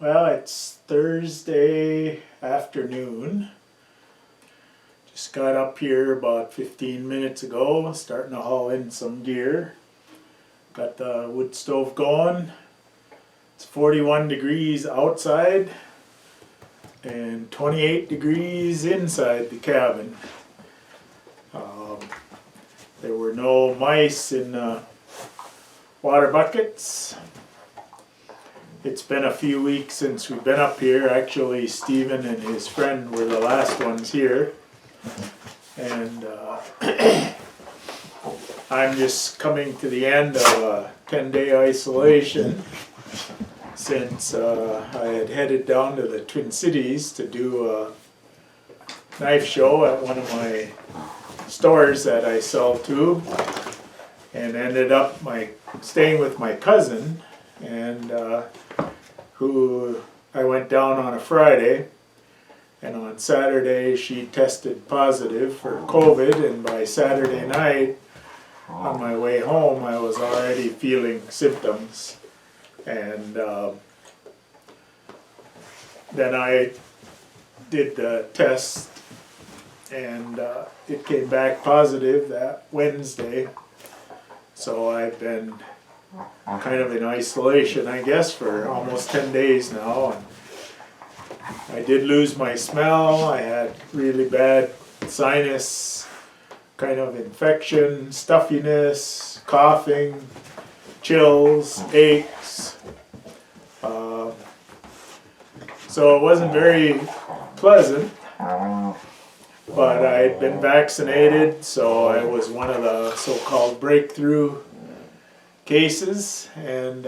Well, it's Thursday afternoon. Just got up here about 15 minutes ago, starting to haul in some gear. Got the wood stove going. It's 41 degrees outside and 28 degrees inside the cabin. There were no mice in water buckets. It's been a few weeks since we've been up here. Actually, Stephen and his friend were the last ones here. And I'm just coming to the end of a 10-day isolation since I had headed down to the Twin Cities to do a knife show at one of my stores that I sell to, and ended up staying with my cousin, and who I went down on a Friday, and on Saturday she tested positive for COVID, and by Saturday night on my way home I was already feeling symptoms, and then I did the test, and it came back positive that Wednesday. So I've been kind of in isolation, I guess, for almost 10 days now. And I did lose my smell. I had really bad sinus kind of infection, stuffiness, coughing, chills, aches. So it wasn't very pleasant. But I had been vaccinated, so I was one of the so-called breakthrough cases, and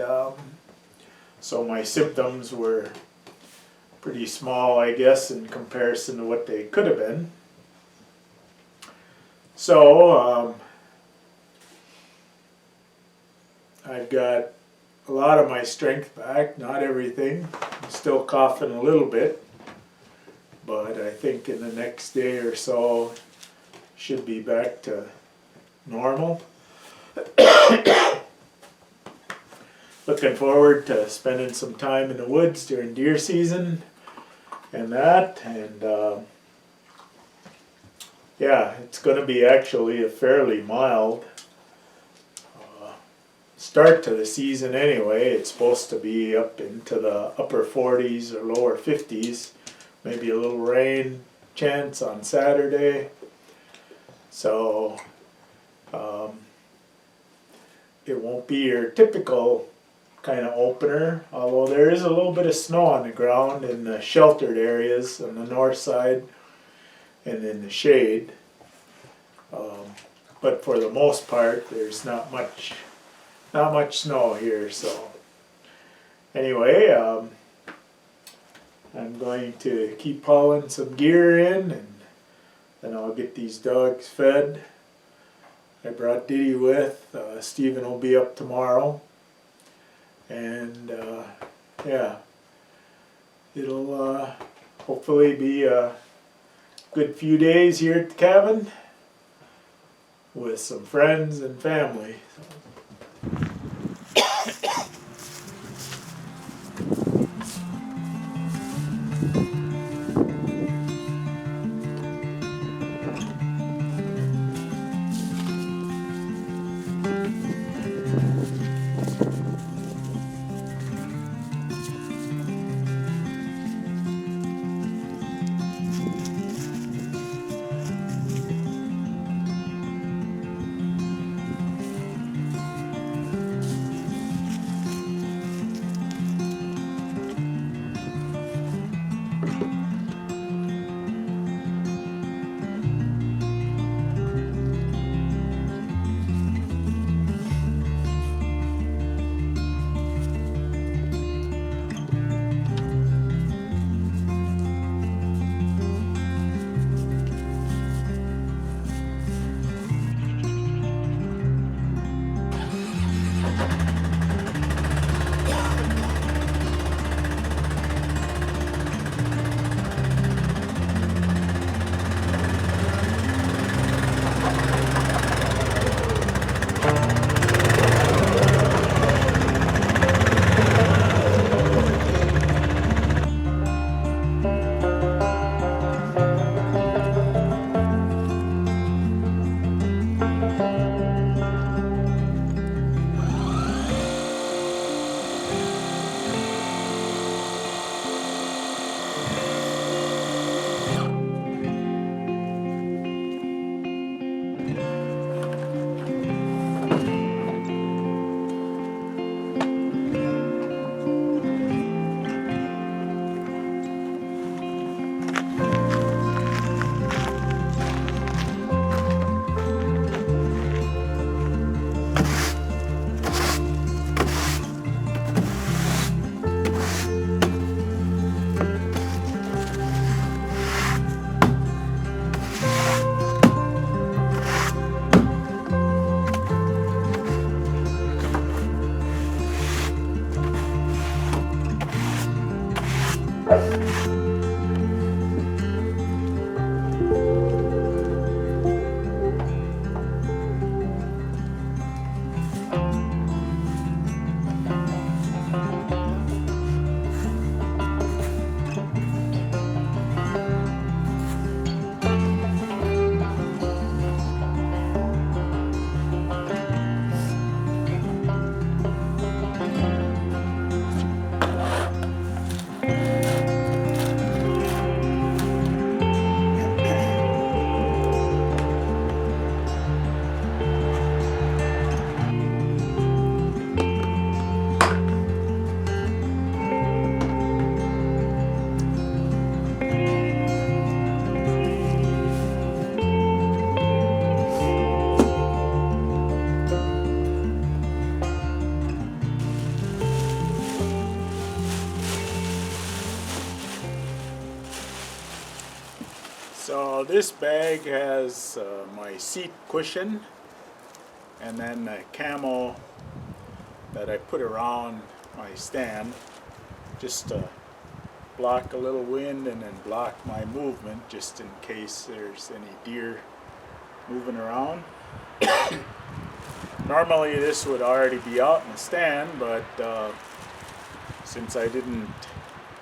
so my symptoms were pretty small, I guess, in comparison to what they could have been. So I've got a lot of my strength back, not everything. I'm still coughing a little bit. But I think in the next day or so, should be back to normal. Looking forward to spending some time in the woods during deer season and that. And yeah, it's going to be actually a fairly mild start to the season anyway. It's supposed to be up into the upper 40s or lower 50s. Maybe a little rain chance on Saturday. So it won't be your typical kind of opener, although there is a little bit of snow on the ground in the sheltered areas on the north side and in the shade. But for the most part, there's not much snow here. So anyway, I'm going to keep hauling some gear in, and then I'll get these dogs fed. I brought Diddy with. Stephen will be up tomorrow. And yeah, it'll hopefully be a good few days here at the cabin with some friends and family. So this bag has my seat cushion and then a camo that I put around my stand just to block a little wind and then block my movement just in case there's any deer moving around. Normally this would already be out in the stand, but since I didn't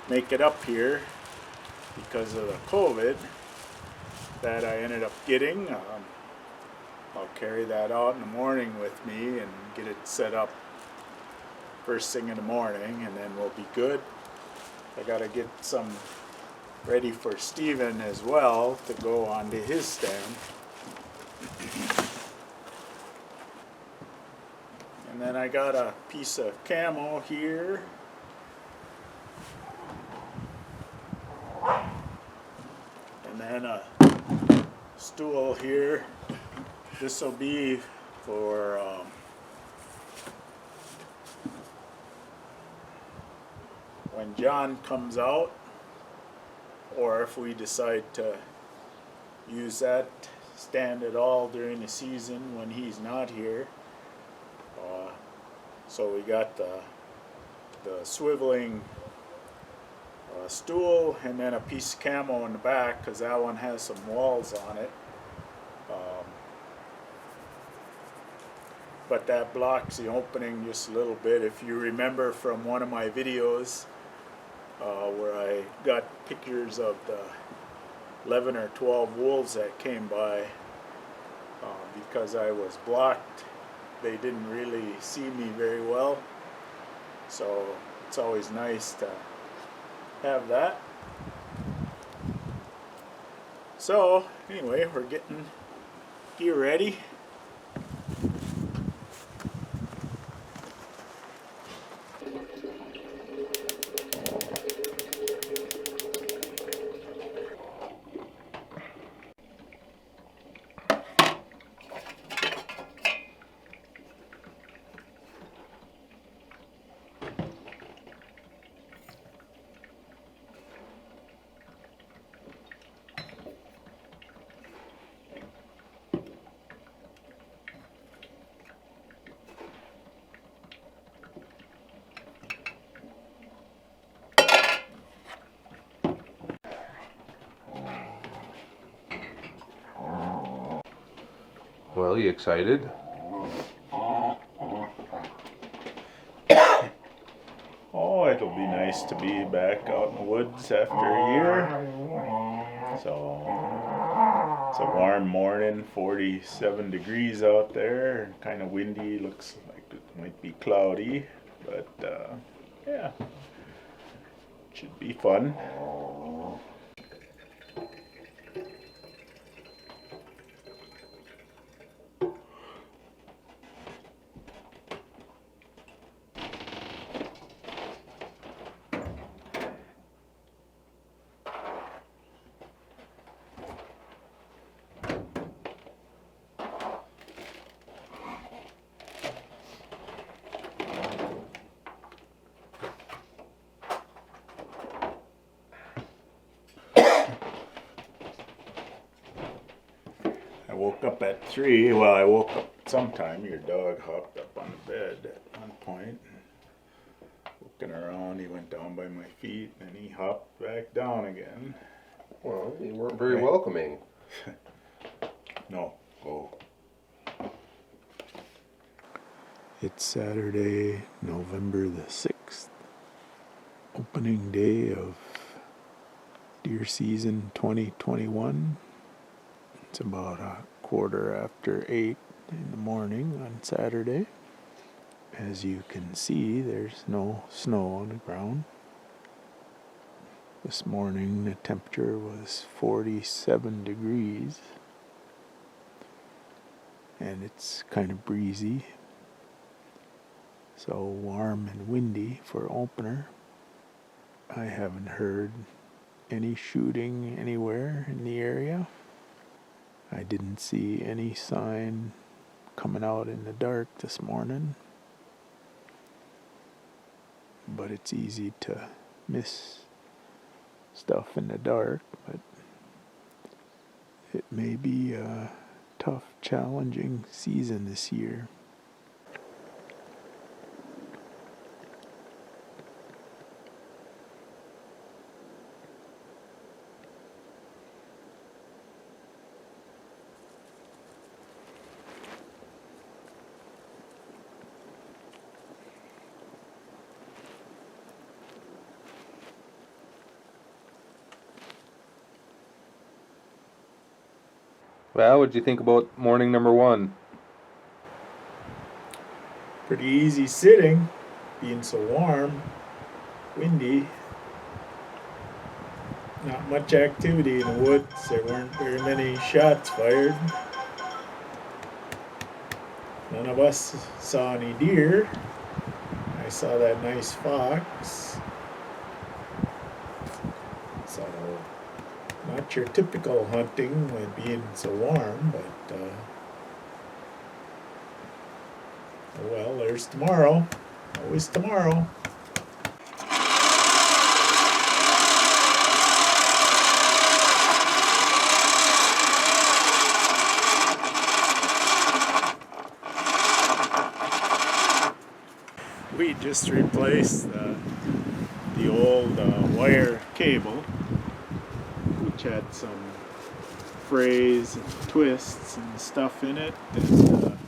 make it up here because of the COVID that I ended up getting, I'll carry that out in the morning with me and get it set up first thing in the morning, and then we'll be good. I gotta get some ready for Steven as well to go onto his stand. And then I got a piece of camo here. And then a stool here. This will be for when John comes out, or if we decide to use that stand at all during the season when he's not here. So we got the swiveling stool and then a piece of camo in the back because that one has some walls on it. But that blocks the opening just a little bit. If you remember from one of my videos where I got pictures of the 11 or 12 wolves that came by, because I was blocked, they didn't really see me very well. So it's always nice to have that. So anyway, we're getting gear ready. Well, you excited? Oh, it'll be nice to be back out in the woods after a year. So it's a warm morning, 47 degrees out there, kind of windy, looks like it might be cloudy, but yeah, it should be fun. I woke up at 3. Well, I woke up sometime. Your dog hopped up on the bed at one point. Looking around, he went down by my feet, and he hopped back down again. Well, you weren't very welcoming. No, go. It's Saturday, November the 6th, opening day of deer season 2021. It's about 8:15 in the morning on Saturday. As you can see, there's no snow on the ground. This morning the temperature was 47 degrees and it's kind of breezy, so warm and windy for opener. I haven't heard any shooting anywhere in the area. I didn't see any sign coming out in the dark this morning, but it's easy to miss stuff in the dark. But it may be a tough, challenging season this year. Well, what'd you think about morning number 1? Pretty easy sitting, being so warm, windy. Not much activity in the woods. There weren't very many shots fired. None of us saw any deer. I saw that nice fox. So, not your typical hunting with being so warm, but oh well, there's tomorrow. Always tomorrow. We just replaced the old wire cable, which had some frays and twists and stuff in it, and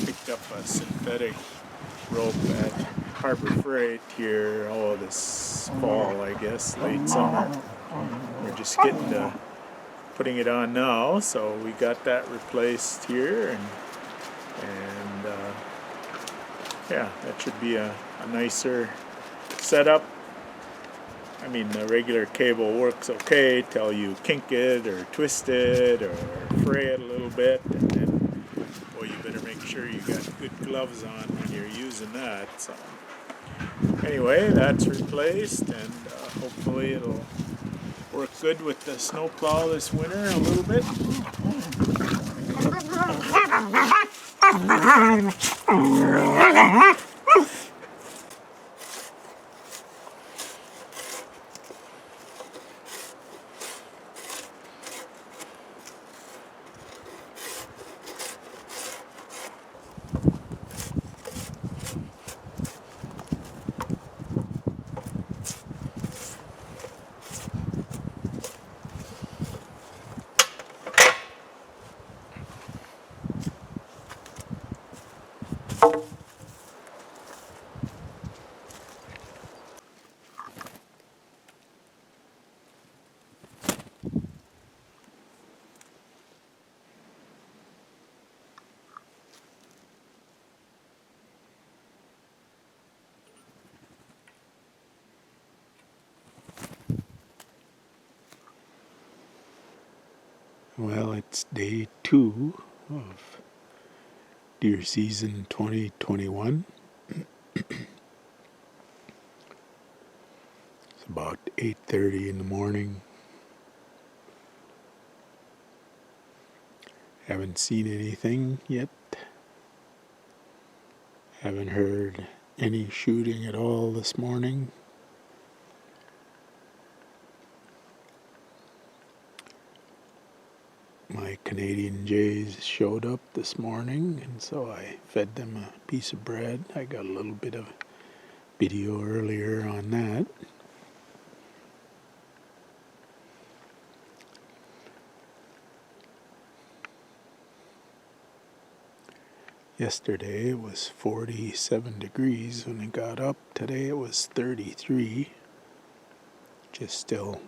picked up a synthetic rope at Harbor Freight here, this fall, I guess, late summer. We're just getting to putting it on now, so we got that replaced here, and yeah, that should be a nicer setup. I mean, the regular cable works okay till you kink it or twist it or fray it a little bit, and then, well, you better make sure you got good gloves on when you're using that. So anyway, that's replaced, and hopefully it'll work good with the snowplow this winter a little bit. Well, it's day 2 of deer season 2021. It's about 8:30 in the morning. Haven't seen anything yet. Haven't heard any shooting at all this morning. My Canadian jays showed up this morning, and so I fed them a piece of bread. I got a little bit of video earlier on that. Yesterday it was 47 degrees when it got up. Today it was 33, which is still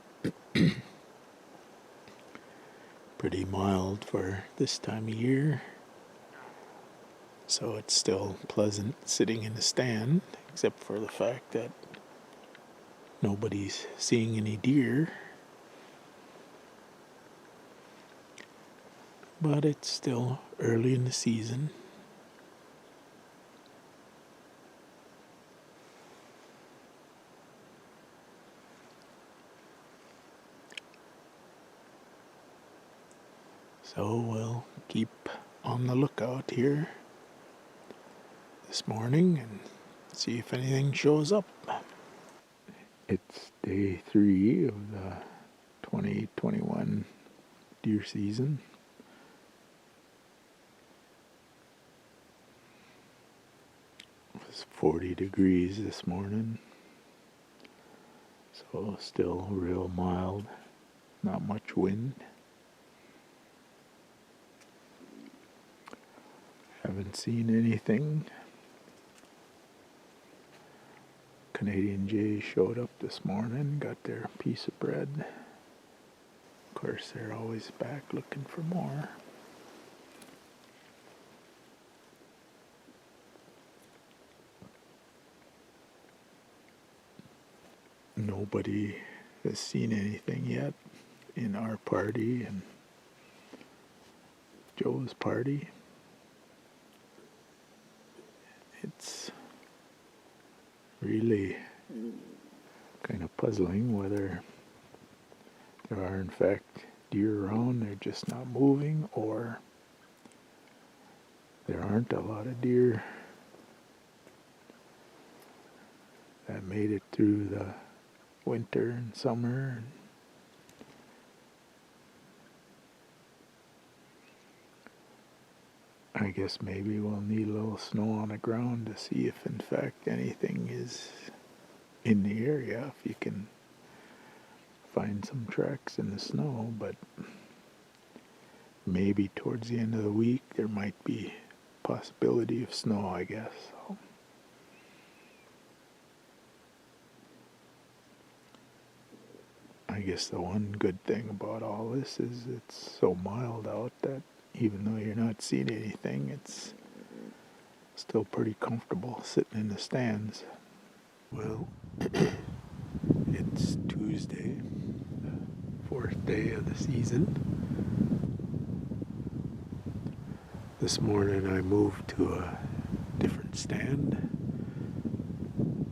pretty mild for this time of year. So it's still pleasant sitting in the stand, except for the fact that nobody's seeing any deer. But it's still early in the season. So we'll keep on the lookout here this morning and see if anything shows up. It's day 3 of the 2021 deer season. It was 40 degrees this morning, so still real mild, not much wind. Haven't seen anything. Canadian Jays showed up this morning, got their piece of bread. Of course, they're always back looking for more. Nobody has seen anything yet in our party and Joe's party. It's really kind of puzzling whether there are in fact deer around, they're just not moving, or there aren't a lot of deer that made it through the winter and summer. I guess maybe we'll need a little snow on the ground to see if in fact anything is in the area, if you can find some tracks in the snow, but maybe towards the end of the week there might be possibility of snow, I guess. So I guess the one good thing about all this is it's so mild out that even though you're not seeing anything, it's still pretty comfortable sitting in the stands. Well, it's Tuesday, the 4th day of the season. This morning I moved to a different stand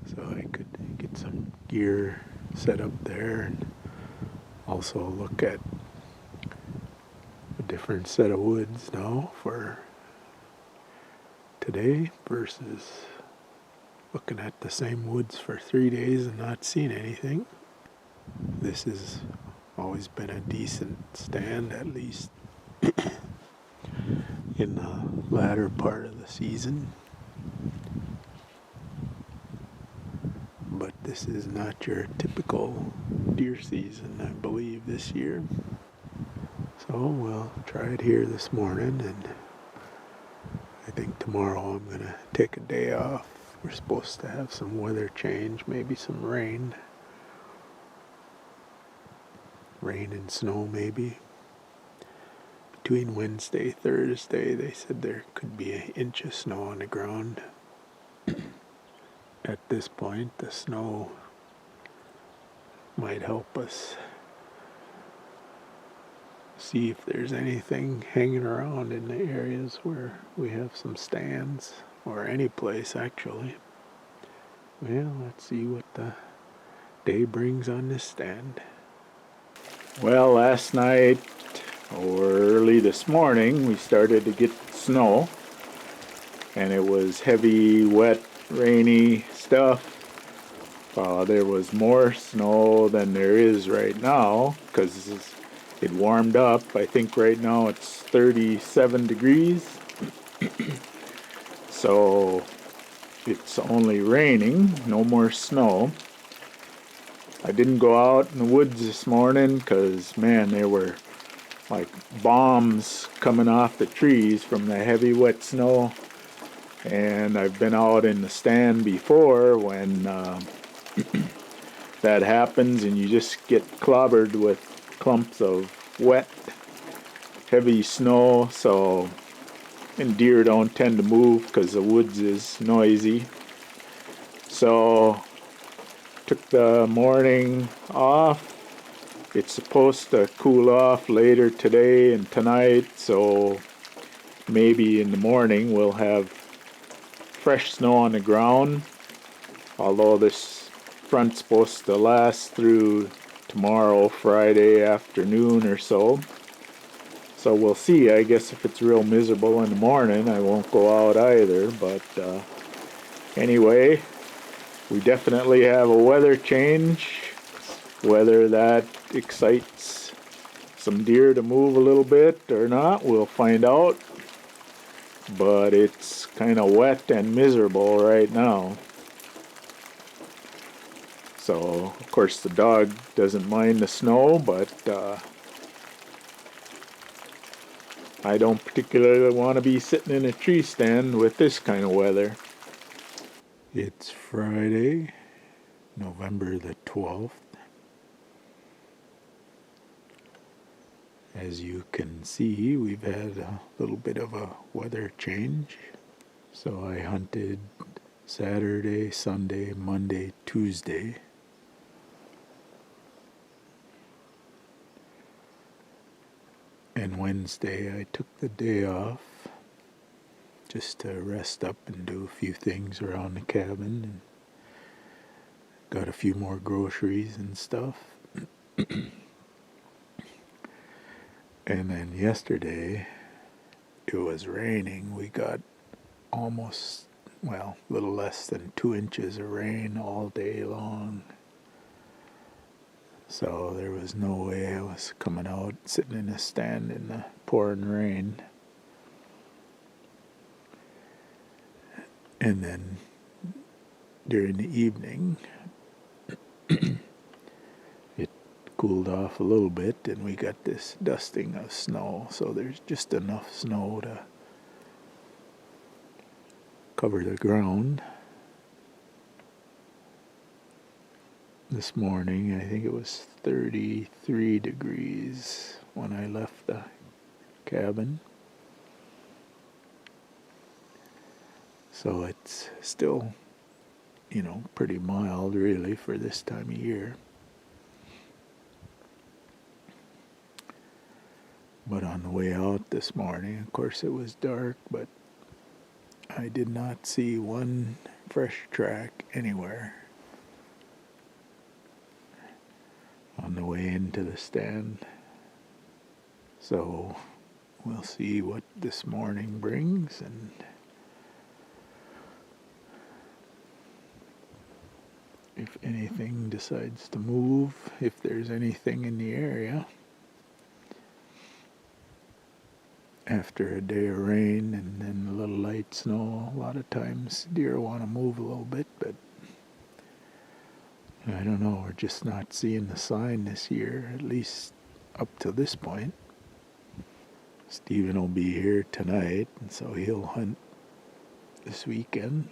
so I could get some gear set up there and also look at a different set of woods now for today versus looking at the same woods for 3 days and not seeing anything. This has always been a decent stand, at least in the latter part of the season. But this is not your typical deer season, I believe, this year. So we'll try it here this morning, and I think tomorrow I'm going to take a day off. We're supposed to have some weather change, maybe some rain. Rain and snow maybe. Between Wednesday, Thursday, they said there could be an inch of snow on the ground. At this point, the snow might help us see if there's anything hanging around in the areas where we have some stands, or any place actually. Well, let's see what the day brings on this stand. Well, last night or early this morning we started to get snow, and it was heavy, wet, rainy stuff. There was more snow than there is right now because it warmed up. I think right now it's 37 degrees. So it's only raining, no more snow. I didn't go out in the woods this morning because, man, there were like bombs coming off the trees from the heavy wet snow. And I've been out in the stand before when that happens and you just get clobbered with clumps of wet, heavy snow. And deer don't tend to move because the woods is noisy. So took the morning off. It's supposed to cool off later today and tonight, so maybe in the morning we'll have fresh snow on the ground, although this front's supposed to last through tomorrow, Friday afternoon or so. So we'll see. I guess if it's real miserable in the morning, I won't go out either. But anyway, we definitely have a weather change. Whether that excites some deer to move a little bit or not, we'll find out. But it's kind of wet and miserable right now. So, of course, the dog doesn't mind the snow, but I don't particularly want to be sitting in a tree stand with this kind of weather. It's Friday, November the 12th. As you can see, we've had a little bit of a weather change. So I hunted Saturday, Sunday, Monday, Tuesday. And Wednesday I took the day off just to rest up and do a few things around the cabin and got a few more groceries and stuff. And then yesterday it was raining. We got almost, well, a little less than 2 inches of rain all day long. So there was no way I was coming out, sitting in a stand in the pouring rain. And then during the evening, it cooled off a little bit and we got this dusting of snow. So there's just enough snow to cover the ground. This morning, I think it was 33 degrees when I left the cabin. So it's still, pretty mild really for this time of year. But on the way out this morning, of course it was dark, but I did not see one fresh track anywhere. On the way into the stand. So we'll see what this morning brings, and if anything decides to move, if there's anything in the area. After a day of rain and then a little light snow, a lot of times deer want to move a little bit, but I don't know, we're just not seeing the sign this year, at least up to this point. Stephen will be here tonight, and so he'll hunt this weekend.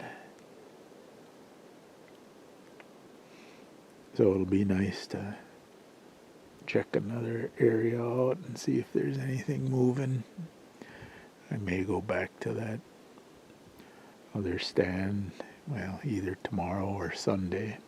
So it'll be nice to check another area out and see if there's anything moving. I may go back to that other stand, well, either tomorrow or Sunday.